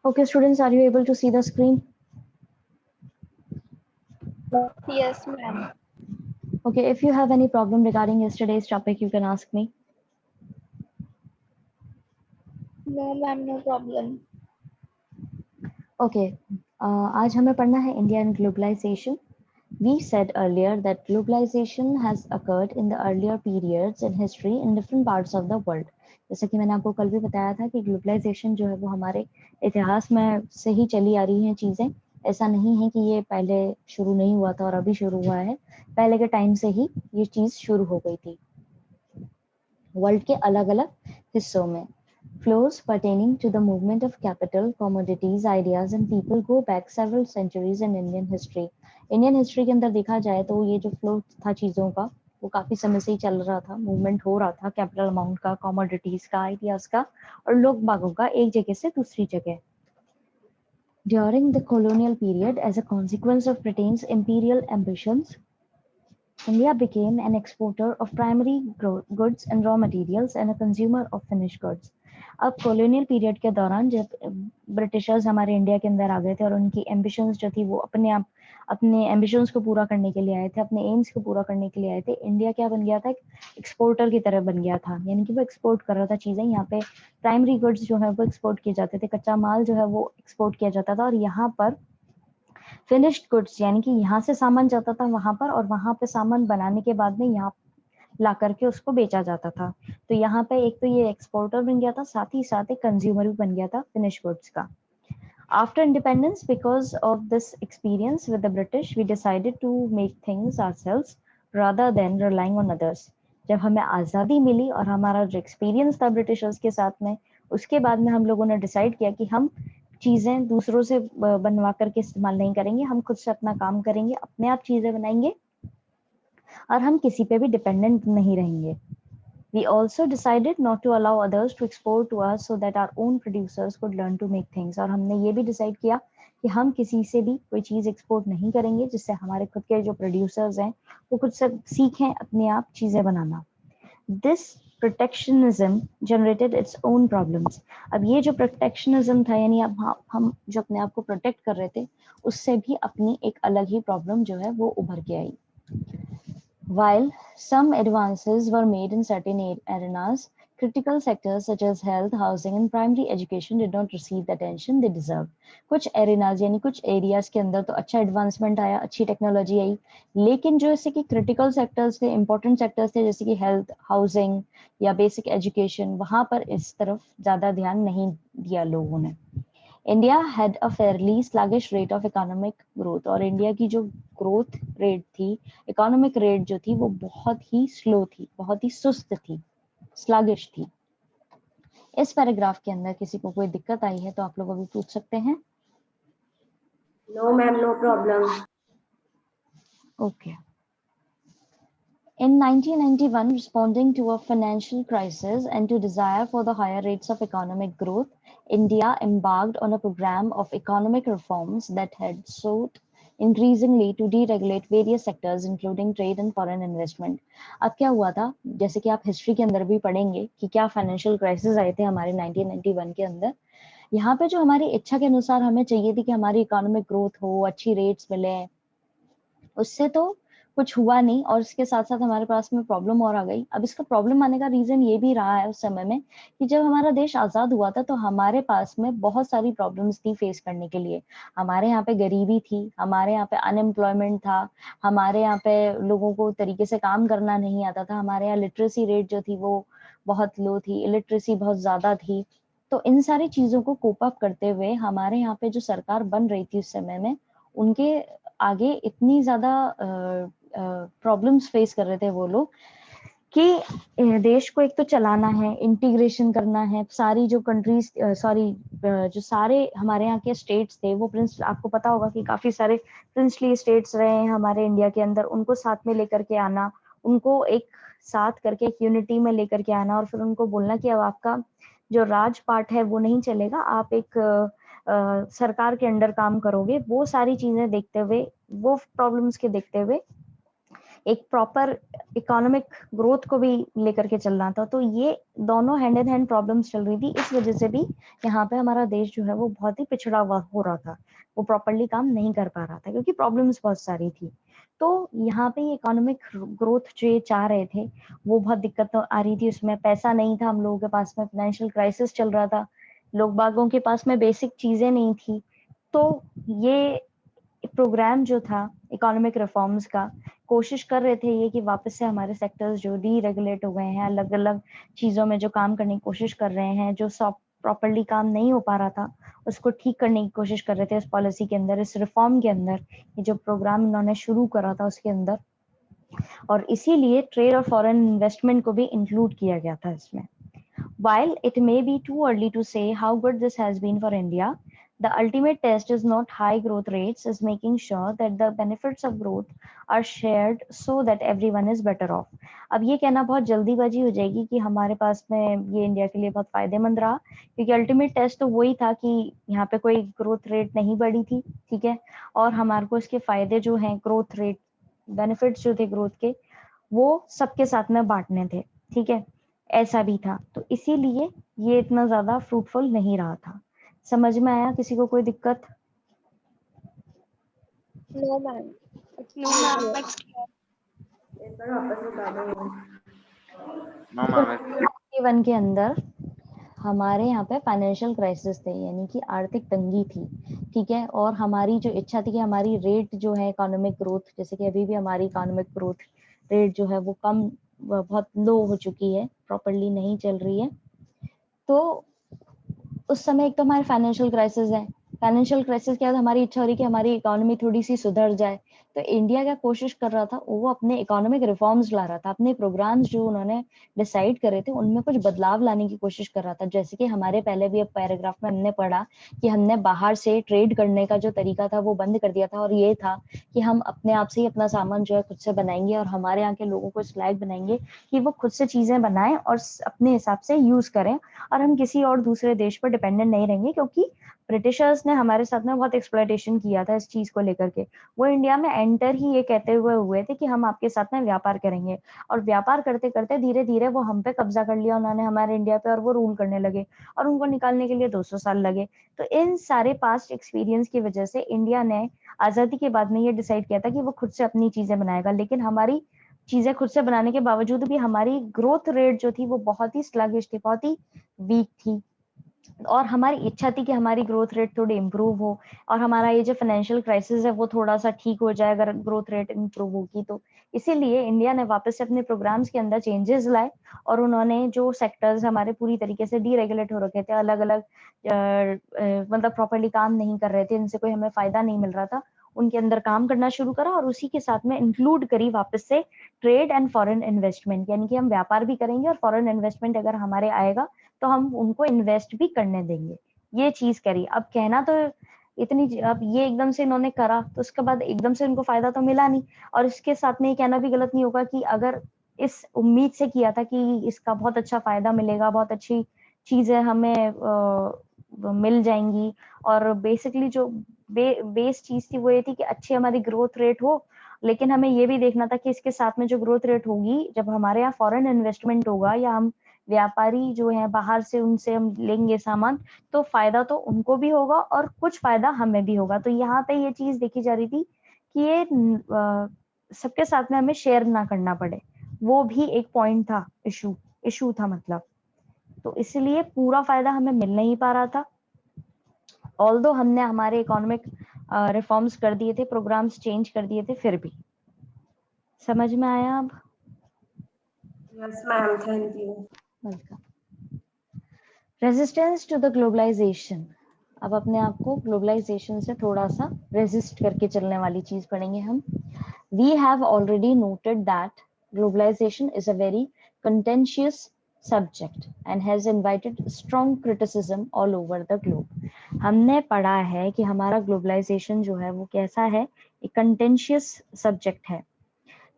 Okay, students, are you able to see the screen? Yes, ma'am. Okay, if you have any problem regarding yesterday's topic, you can ask me. No, ma'am, no problem. Okay, आज हमें पढ़ना है India and globalization. We said earlier that globalization has occurred in the earlier periods in history in different parts of the world. जैसे कि मैंने आपको कल भी बताया था कि ग्लोबलाइजेशन जो है वो हमारे इतिहास में से ही चली आ रही हैं चीजें. ऐसा नहीं है कि ये पहले शुरू नहीं हुआ था और अभी शुरू हुआ है. पहले के टाइम से ही ये चीज शुरू हो गई थी वर्ल्ड के अलग अलग हिस्सों में. Flows pertaining to the movement of capital, commodities, ideas and people go back several centuries in Indian history. Indian history के अंदर देखा जाए तो ये जो फ्लो था चीजों का वो काफी समय से ही चल रहा था. मूवमेंट हो रहा था कैपिटल अमाउंट का, कमोडिटीज का, आइडियाज का और लोग बागों का एक जगह से दूसरी जगह. During the colonial period, as a consequence of Britain's imperial ambitions, India became an exporter of primary goods and raw materials and a consumer of finished goods. अब colonial period के दौरान जब ब्रिटिशर्स हमारे इंडिया के अंदर आ गए थे और उनकी एम्बिशंस जो थी वो अपने एम्बिशंस को पूरा करने के लिए आए थे, अपने एम्स को पूरा करने के लिए आए थे. इंडिया क्या बन गया था, एक्सपोर्टर की तरह बन गया था, यानी कि वो एक्सपोर्ट कर रहा था चीजें. यहाँ पे प्राइमरी गुड्स जो है वो एक्सपोर्ट किए जाते थे, कच्चा माल जो है वो एक्सपोर्ट किया जाता था और यहाँ पर फिनिश्ड गुड्स यानी कि यहाँ से सामान जाता था वहां पर और वहां पे सामान बनाने के बाद में यहाँ ला करके उसको बेचा जाता था. तो यहाँ पे एक तो ये एक्सपोर्टर बन गया था, साथ ही साथ एक कंज्यूमर भी बन गया था फिनिश गुड्स का. After independence, because of this experience with the British, we decided to make things ourselves rather than relying on others. जब हमें आज़ादी मिली और हमारा जो एक्सपीरियंस था ब्रिटिशर्स के साथ में, उसके बाद में हम लोगों ने डिसाइड किया कि हम चीजें दूसरों से बनवा करके इस्तेमाल नहीं करेंगे, हम खुद से अपना काम करेंगे, अपने आप चीजें बनाएंगे और हम किसी पे भी डिपेंडेंट नहीं रहेंगे. We also decided not to allow others to export to us so that our own producers could learn to make things. और हमने ये भी डिसाइड किया कि हम किसी से भी कोई चीज एक्सपोर्ट नहीं करेंगे जिससे हमारे खुद के जो प्रोड्यूसर्स हैं वो खुद से सीखें अपने आप चीजें बनाना. This protectionism generated its own problems. अब ये जो protectionism था यानी अब हम जो अपने आप को प्रोटेक्ट कर रहे थे उससे भी अपनी एक अलग ही प्रॉब्लम जो है वो उभर के आई. While some advances were made in certain arenas, critical sectors such as health, housing and primary education did not receive the attention they deserved. कुछ एरिनाज यानी कुछ एरियाज के अंदर तो अच्छा एडवांसमेंट आया, अच्छी टेक्नोलॉजी आई, लेकिन जो जैसे कि क्रिटिकल सेक्टर्स थे, इंपॉर्टेंट सेक्टर्स थे जैसे कि हेल्थ, हाउसिंग या बेसिक एजुकेशन, वहां पर इस तरफ ज्यादा ध्यान नहीं दिया लोगों ने. India had a fairly sluggish rate of economic growth. और इंडिया की जो ग्रोथ रेट थी, इकोनॉमिक रेट जो थी वो बहुत ही स्लो थी, बहुत ही सुस्त थी, स्लैगिश थी. इस पैराग्राफ के अंदर किसी को कोई दिक्कत आई है तो आप लोग अभी पूछ सकते हैं. No, ma'am, no problem. Okay. In 1991, responding to a financial crisis and to desire for the higher rates of economic growth, India embarked on a program of economic reforms that had sought increasingly to deregulate various sectors including trade and foreign investment. अब क्या हुआ था, जैसे कि आप history के अंदर भी पढ़ेंगे कि क्या फाइनेंशियल क्राइसिस आए थे हमारे 1991 के अंदर. यहाँ पे जो हमारी इच्छा के अनुसार हमें चाहिए थी कि हमारी इकोनॉमिक ग्रोथ हो, अच्छी रेट्स मिले, उससे तो कुछ हुआ नहीं और इसके साथ साथ हमारे पास में प्रॉब्लम और आ गई. अब इसका प्रॉब्लम आने का रीजन ये भी रहा है उस समय में कि जब हमारा देश आजाद हुआ था तो हमारे पास में बहुत सारी प्रॉब्लम्स थी फेस करने के लिए. हमारे यहाँ पे गरीबी थी, हमारे यहाँ पे अनएम्प्लॉयमेंट था, हमारे यहाँ पे लोगों को तरीके से काम करना नहीं आता था, हमारे यहाँ लिटरेसी रेट जो थी वो बहुत लो थी, इलिटरेसी बहुत ज्यादा थी. तो इन सारी चीजों को कोप अप करते हुए हमारे यहाँ पे जो सरकार बन रही थी उस समय में, उनके आगे इतनी ज्यादा प्रॉब्लम्स फेस कर रहे थे वो लोग कि देश को एक तो चलाना है, इंटीग्रेशन करना है, सारी जो कंट्रीज जो सारे हमारे यहाँ के स्टेट्स थे वो प्रिंस, आपको पता होगा कि काफी सारे प्रिंसली स्टेट्स रहे हैं हमारे इंडिया के अंदर, उनको साथ में लेकर के आना, उनको एक साथ करके एक यूनिटी में लेकर के आना और फिर उनको बोलना कि अब आपका जो राज पार्ट है वो नहीं चलेगा, आप एक सरकार के अंडर काम करोगे. वो सारी चीजें देखते हुए, वो प्रॉब्लम्स के देखते हुए एक प्रॉपर इकोनॉमिक ग्रोथ को भी लेकर के चलना था। तो ये दोनों हैंड इन हैंड प्रॉब्लम्स चल रही थी। इस वजह से भी यहाँ पे हमारा देश जो है वो बहुत ही पिछड़ा हुआ हो रहा था, वो प्रॉपरली काम नहीं कर पा रहा था क्योंकि प्रॉब्लम्स बहुत सारी थी। तो यहाँ पे इकोनॉमिक ग्रोथ जो ये चाह रहे थे वो बहुत दिक्कत तो आ रही थी, उसमें पैसा नहीं था हम लोगों के पास में, फाइनेंशियल क्राइसिस चल रहा था, लोग बागों के पास में बेसिक चीजें नहीं थी। तो ये प्रोग्राम जो था इकोनॉमिक रिफॉर्म्स का, कोशिश कर रहे थे ये कि वापस से हमारे सेक्टर्स जो डीरेगुलेट हो गए हैं, अलग अलग चीजों में जो काम करने की कोशिश कर रहे हैं, जो प्रॉपरली काम नहीं हो पा रहा था उसको ठीक करने की कोशिश कर रहे थे इस पॉलिसी के अंदर, इस रिफॉर्म के अंदर, ये जो प्रोग्राम इन्होंने शुरू करा था उसके अंदर। और इसीलिए ट्रेड और फॉरेन इन्वेस्टमेंट को भी इंक्लूड किया गया था इसमें। While it may be too early to say how good this has been for India, the ultimate test is not high growth rates, is making sure that the benefits of growth are shared so that everyone is better off. अब ये कहना बहुत जल्दीबाजी हो जाएगी कि हमारे पास में ये इंडिया के लिए बहुत फायदेमंद रहा, क्योंकि अल्टीमेट टेस्ट तो वही था कि यहाँ पे कोई ग्रोथ रेट नहीं बढ़ी थी, ठीक है, और हमारे को इसके फायदे जो हैं, ग्रोथ रेट बेनिफिट्स जो थे ग्रोथ के, वो सबके साथ में बांटने थे, ठीक है, ऐसा भी था। तो इसीलिए ये इतना ज्यादा फ्रूटफुल नहीं रहा था। समझ में आया? किसी को कोई दिक्कत? No, ma'am. No, ma'am. It's एक बार वापस बता दो। No ma'am. 1991 के अंदर हमारे यहाँ पे फाइनेंशियल क्राइसिस थे, यानी कि आर्थिक तंगी थी, ठीक है, और हमारी जो इच्छा थी कि हमारी रेट जो है इकोनॉमिक ग्रोथ, जैसे कि अभी भी हमारी इकोनॉमिक ग्रोथ रेट जो है वो कम, बहुत लो हो चुकी है, प्रॉपरली नहीं चल रही है। तो उस समय एक तो हमारे फाइनेंशियल क्राइसिस है, फाइनेंशियल क्राइसिस के बाद हमारी इच्छा हो रही कि हमारी इकोनॉमी थोड़ी सी सुधर जाए। तो इंडिया क्या कोशिश कर रहा था, वो अपने इकोनॉमिक रिफॉर्म्स ला रहा था, अपने प्रोग्राम्स जो उन्होंने डिसाइड करे थे उनमें कुछ बदलाव लाने की कोशिश कर रहा था। जैसे कि हमारे पहले भी अब पैराग्राफ में हमने पढ़ा कि हमने बाहर से ट्रेड करने का जो तरीका था वो बंद कर दिया था, और ये था कि हम अपने आप से ही अपना सामान जो है खुद से बनाएंगे, और हमारे यहाँ के लोगों को इस लायक बनाएंगे कि वो खुद से चीजें बनाएं और अपने हिसाब से यूज करें, और हम किसी और दूसरे देश पर डिपेंडेंट नहीं रहेंगे, क्योंकि ब्रिटिशर्स ने हमारे साथ में बहुत एक्सप्लॉयटेशन किया था इस चीज को लेकर के। वो इंडिया में एंटर ही ये कहते हुए थे कि हम आपके साथ में व्यापार करेंगे, और व्यापार करते करते धीरे धीरे वो हम पे कब्जा कर लिया उन्होंने, हमारे इंडिया पे, और वो रूल करने लगे, और उनको निकालने के लिए 200 साल लगे। तो इन सारे पास्ट एक्सपीरियंस की वजह से इंडिया ने आजादी के बाद में ये डिसाइड किया था कि वो खुद से अपनी चीजें बनाएगा, लेकिन हमारी चीजें खुद से बनाने के बावजूद भी हमारी ग्रोथ रेट जो थी वो बहुत ही स्लगिश थी, बहुत ही वीक थी, और हमारी इच्छा थी कि हमारी ग्रोथ रेट थोड़ी इम्प्रूव हो, और हमारा ये जो फाइनेंशियल क्राइसिस है वो थोड़ा सा ठीक हो जाए अगर ग्रोथ रेट इम्प्रूव होगी। तो इसीलिए इंडिया ने वापस से अपने प्रोग्राम्स के अंदर चेंजेस लाए, और उन्होंने जो सेक्टर्स हमारे पूरी तरीके से डीरेगुलेट हो रखे थे, अलग अलग मतलब प्रॉपरली काम नहीं कर रहे थे, इनसे कोई हमें फायदा नहीं मिल रहा था, उनके अंदर काम करना शुरू करा, और उसी के साथ में इंक्लूड करी वापस से ट्रेड एंड फॉरेन इन्वेस्टमेंट, यानी कि हम व्यापार भी करेंगे और फॉरेन इन्वेस्टमेंट अगर हमारे आएगा तो हम उनको इन्वेस्ट भी करने देंगे, ये चीज करी। अब कहना तो इतनी, अब ये एकदम से इन्होंने करा तो उसके बाद एकदम से उनको फायदा तो मिला नहीं, और इसके साथ में ये कहना भी गलत नहीं होगा कि अगर इस उम्मीद से किया था कि इसका बहुत अच्छा फायदा मिलेगा, बहुत अच्छी चीजें हमें मिल जाएंगी, और बेसिकली जो बेस चीज थी वो ये थी कि अच्छी हमारी ग्रोथ रेट हो, लेकिन हमें ये भी देखना था कि इसके साथ में जो ग्रोथ रेट होगी, जब हमारे यहाँ फॉरेन इन्वेस्टमेंट होगा या हम व्यापारी जो है बाहर से उनसे हम लेंगे सामान, तो फायदा तो उनको भी होगा और कुछ फायदा हमें भी होगा। तो यहाँ पे ये चीज देखी जा रही थी कि ये सबके साथ में हमें शेयर ना करना पड़े, वो भी एक पॉइंट था, इशू था मतलब। तो इसलिए पूरा फायदा हमें मिल नहीं पा रहा था, ऑल्दो हमने हमारे इकोनॉमिक रिफॉर्म्स कर दिए थे, प्रोग्राम्स चेंज कर दिए थे, फिर भी। समझ में आया अब? Yes ma'am, thank you. Welcome. Resistance to the globalization. अब अपने आप को ग्लोबलाइजेशन से थोड़ा सा रेजिस्ट करके चलने वाली चीज पढ़ेंगे हम। We have already noted that globalization is a very contentious subject and has invited strong criticism all over the globe. हमने पढ़ा है कि हमारा ग्लोबलाइजेशन जो है वो कैसा है, एक कंटेंशियस सब्जेक्ट है,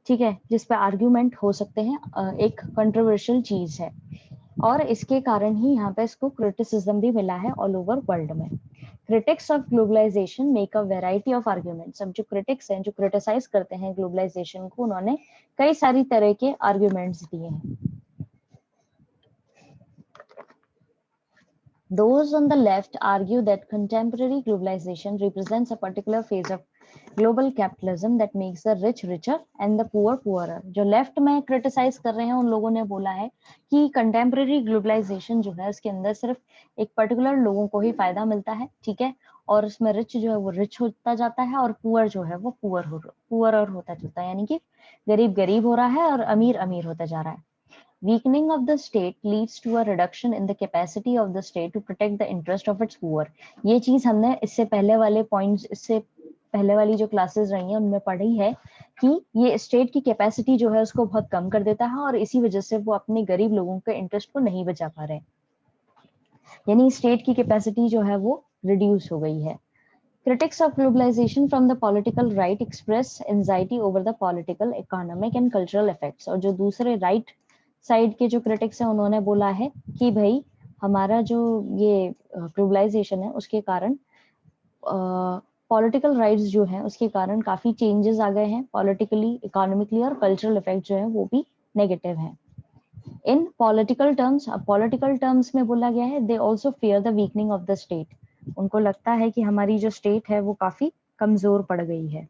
ठीक है, जिस पे आर्ग्यूमेंट हो सकते हैं, एक कंट्रोवर्शियल चीज है। और इसके कारण ही यहाँ पे इसको क्रिटिसिज्म भी मिला है ऑल ओवर वर्ल्ड में। Critics of globalization make a variety of arguments. अब जो क्रिटिक्स हैं, जो क्रिटिसाइज करते हैं ग्लोबलाइजेशन को, उन्होंने कई सारी तरह के आर्ग्यूमेंट्स दिए हैं। Those on the left argue that contemporary globalization represents a particular phase of global capitalism that makes the rich richer and the poor poorer। जो लेफ्ट में क्रिटिसाइज कर रहे हैं उन लोगों ने बोला है कि कंटेम्पररी ग्लोबलाइजेशन जो है उसके अंदर सिर्फ एक पर्टिकुलर लोगों को ही फायदा मिलता है, ठीक है, और उसमें रिच जो है वो रिच होता जाता है और पुअर जो है वो पुअर और होता जाता है, यानी कि गरीब गरीब हो रहा है और अमीर अमीर होता जा रहा है। Weakening of the state leads to a reduction in the capacity of the state to protect the interest of its poor। ये चीज हमने इससे पहले वाले पॉइंट्स, इससे पहले वाली जो क्लासेस रही हैं उनमें पढ़ी है कि ये स्टेट की कैपेसिटी जो है उसको बहुत कम कर देता है और इसी वजह से वो अपने गरीब लोगों के इंटरेस्ट को नहीं बचा पा रहे, यानी स्टेट की कैपेसिटी जो है वो रिड्यूस हो गई है। Critics of globalization from the political right express anxiety over the political, economic and cultural effects। और जो दूसरे राइट साइड के जो क्रिटिक्स हैं उन्होंने बोला है कि भाई हमारा जो ये ग्लोबलाइजेशन है उसके कारण पॉलिटिकल राइट्स जो हैं उसके कारण काफी चेंजेस आ गए हैं पॉलिटिकली, इकोनॉमिकली और कल्चरल इफेक्ट जो है वो भी नेगेटिव हैं। इन पॉलिटिकल टर्म्स में बोला गया है they also fair the weakening of the state. उनको लगता है कि हमारी जो स्टेट है वो काफी कमजोर पड़ गई है।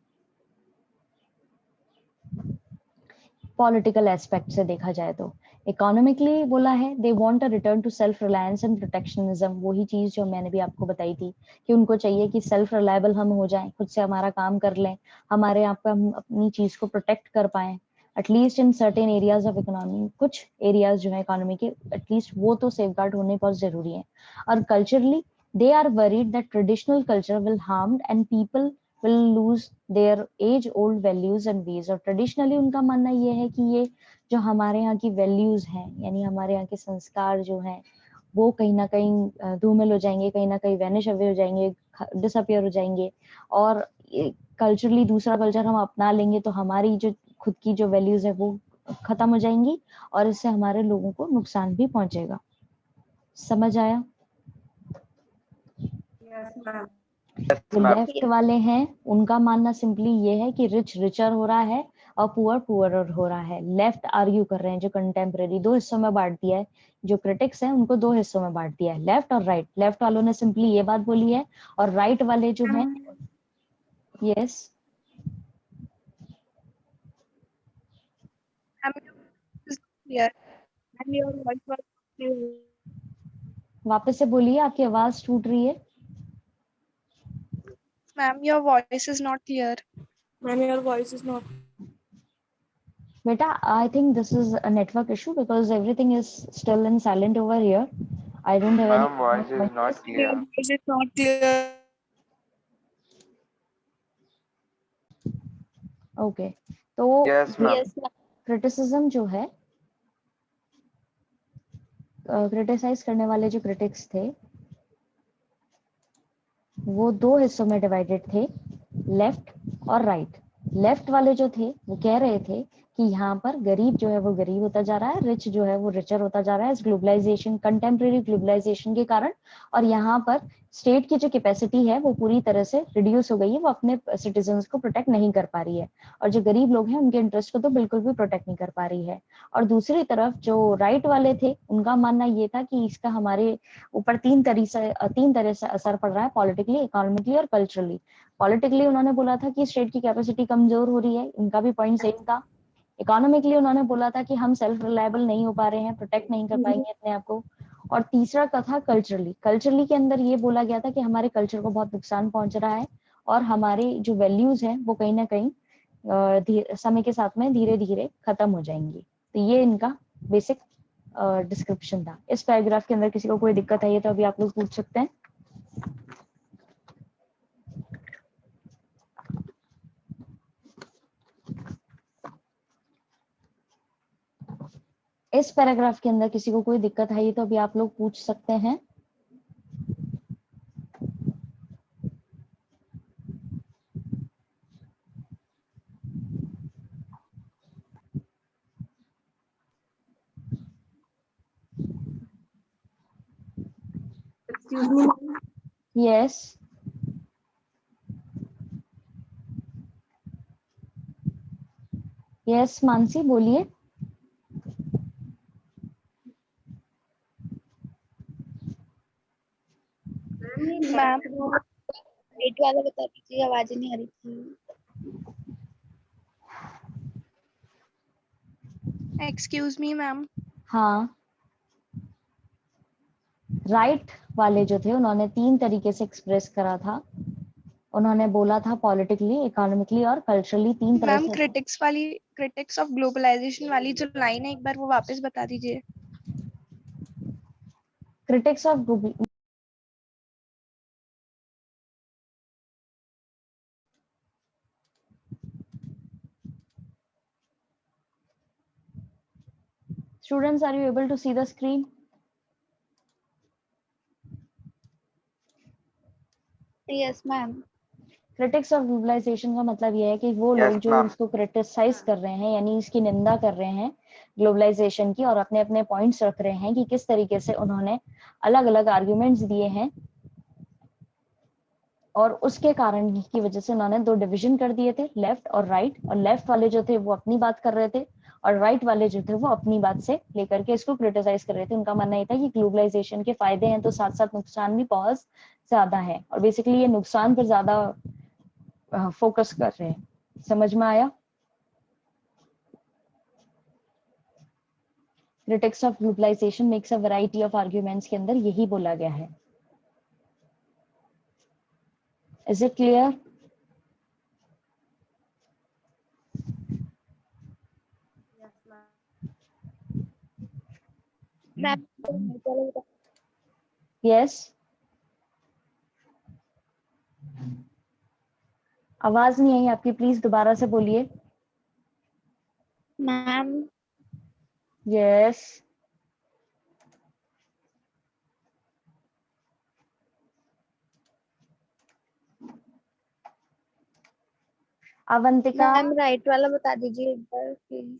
पॉलिटिकल एस्पेक्ट से देखा जाए तो इकोनॉमिकली बोला है they want a return to self reliance and protectionism. वही चीज जो मैंने भी आपको बताई थी कि उनको चाहिए कि सेल्फ रिलायबल हम हो जाएं, खुद से हमारा काम कर लें, हमारे यहाँ पे हम अपनी चीज को प्रोटेक्ट कर पाएं, at least in certain areas of economy. कुछ एरियाज जो है इकोनॉमी के एटलीस्ट वो तो सेफगार्ड होने बहुत जरूरी है। और culturally they are worried that traditional culture will harmed and people will lose their age old values and ways। और ट्रेडिशनली उनका मानना ये है कि ये जो हमारे यहाँ की वैल्यूज हैं, यानी हमारे यहाँ के संस्कार जो हैं वो कहीं ना कहीं धूमिल हो जाएंगे, कहीं ना कहीं वैनिश अवे हो जाएंगे, डिसअपियर हो जाएंगे। और कल्चरली दूसरा कल्चर हम अपना लेंगे तो हमारी जो खुद की जो वैल्यूज है वो खत्म हो जाएंगी और इससे हमारे लोगों को नुकसान भी पहुंचेगा। समझ आया? Yes, ma'am. जो लेफ्ट वाले हैं उनका मानना सिंपली ये है कि रिच रिचर हो रहा है और पुअर पुअरर हो रहा है। लेफ्ट आर्ग्यू कर रहे हैं, जो कंटेम्पररी दो हिस्सों में बांट दिया है, जो क्रिटिक्स हैं उनको दो हिस्सों में बांट दिया है, लेफ्ट और राइट। लेफ्ट वालों ने सिंपली ये बात बोली है और राइट वाले जो हैं, yes Clear. And your voice was clear. वापस से बोलिए, आपकी आवाज टूट रही है। Ma'am, your voice is not clear. Ma'am, your voice is not. बेटा I think this is a network issue because everything is still in silent over here. I don't have Ma'am, voice is any. not Your clear. voice is not clear. Okay, तो Yes, ma'am. Yes, ma'am. Criticism जो है, criticise करने वाले जो critics थे वो दो हिस्सों में डिवाइडेड थे, लेफ्ट और राइट। लेफ्ट वाले जो थे वो कह रहे थे कि यहाँ पर गरीब जो है वो गरीब होता जा रहा है, रिच जो है वो रिचर होता जा रहा है इस ग्लोबलाइजेशन, कंटेम्प्रेरी ग्लोबलाइजेशन के कारण। और यहाँ पर स्टेट की जो कैपेसिटी है वो पूरी तरह से रिड्यूस हो गई है, वो अपने सिटीजन्स को प्रोटेक्ट नहीं कर पा रही है और जो गरीब लोग हैं उनके इंटरेस्ट को तो बिल्कुल भी प्रोटेक्ट नहीं कर पा रही है। और दूसरी तरफ जो राइट वाले थे उनका मानना ये था कि इसका हमारे ऊपर तीन तरह से असर पड़ रहा है, पॉलिटिकली, इकोनॉमिकली और कल्चरली। पॉलिटिकली उन्होंने बोला था कि स्टेट की कैपेसिटी कमजोर हो रही है, इनका भी पॉइंट सेम था। इकोनॉमिकली उन्होंने बोला था कि हम सेल्फ रिलायबल नहीं हो पा रहे हैं, प्रोटेक्ट नहीं कर पाएंगे अपने आप को। और तीसरा का था कल्चरली। कल्चरली के अंदर ये बोला गया था कि हमारे कल्चर को बहुत नुकसान पहुंच रहा है और हमारे जो वैल्यूज हैं वो कहीं ना कहीं समय के साथ में धीरे धीरे खत्म हो जाएंगी। तो ये इनका बेसिक डिस्क्रिप्शन था। इस पैराग्राफ के अंदर किसी को कोई दिक्कत है तो अभी आप लोग पूछ सकते हैं। इस पैराग्राफ के अंदर किसी को कोई दिक्कत है तो अभी आप लोग पूछ सकते हैं। Excuse me, ma'am. Yes yes Mansi बोलिए. मैम राइट वाला बता दीजिए, आवाज ही नहीं आ रही थी. Excuse me ma'am. हाँ, राइट वाले जो थे उन्होंने 3 तरीके से एक्सप्रेस करा था. उन्होंने बोला था पॉलिटिकली, इकोनॉमिकली और कल्चरली 3 तरह मैम से. क्रिटिक्स ऑफ ग्लोबलाइजेशन वाली जो लाइन है एक बार वो वापस बता दीजिए. Critics of students, are you able to see the screen? Yes ma'am. Critics of globalization का मतलब यह है कि वो Yes, लोग जो ma'am. इसको क्रिटिसाइज कर रहे हैं, यानी इसकी निंदा कर रहे हैं ग्लोबलाइजेशन की, और अपने अपने पॉइंट्स रख रहे हैं कि किस तरीके से उन्होंने अलग अलग आर्ग्यूमेंट्स दिए हैं, और उसके कारण की वजह से उन्होंने 2 डिवीजन कर दिए थे, लेफ्ट और राइट. और लेफ्ट वाले जो थे वो अपनी बात कर रहे थे, और राइट वाले जो थे वो अपनी बात से लेकर के इसको क्रिटिसाइज कर रहे थे. उनका मानना ये था कि ग्लोबलाइजेशन के फायदे हैं तो साथ साथ नुकसान भी बहुत ज्यादा है, और बेसिकली ये नुकसान पर ज्यादा फोकस कर रहे हैं. समझ में आया? Critics of globalisation makes a variety of arguments के अंदर यही बोला गया है. Is it clear? Yes, ma'am. Ma'am right वाला बता. यस. आवाज नहीं आई आपकी, प्लीज दोबारा से बोलिए. Ma'am yes. Avantika. Ma'am right वाला बता दीजिए एक बार प्लीज.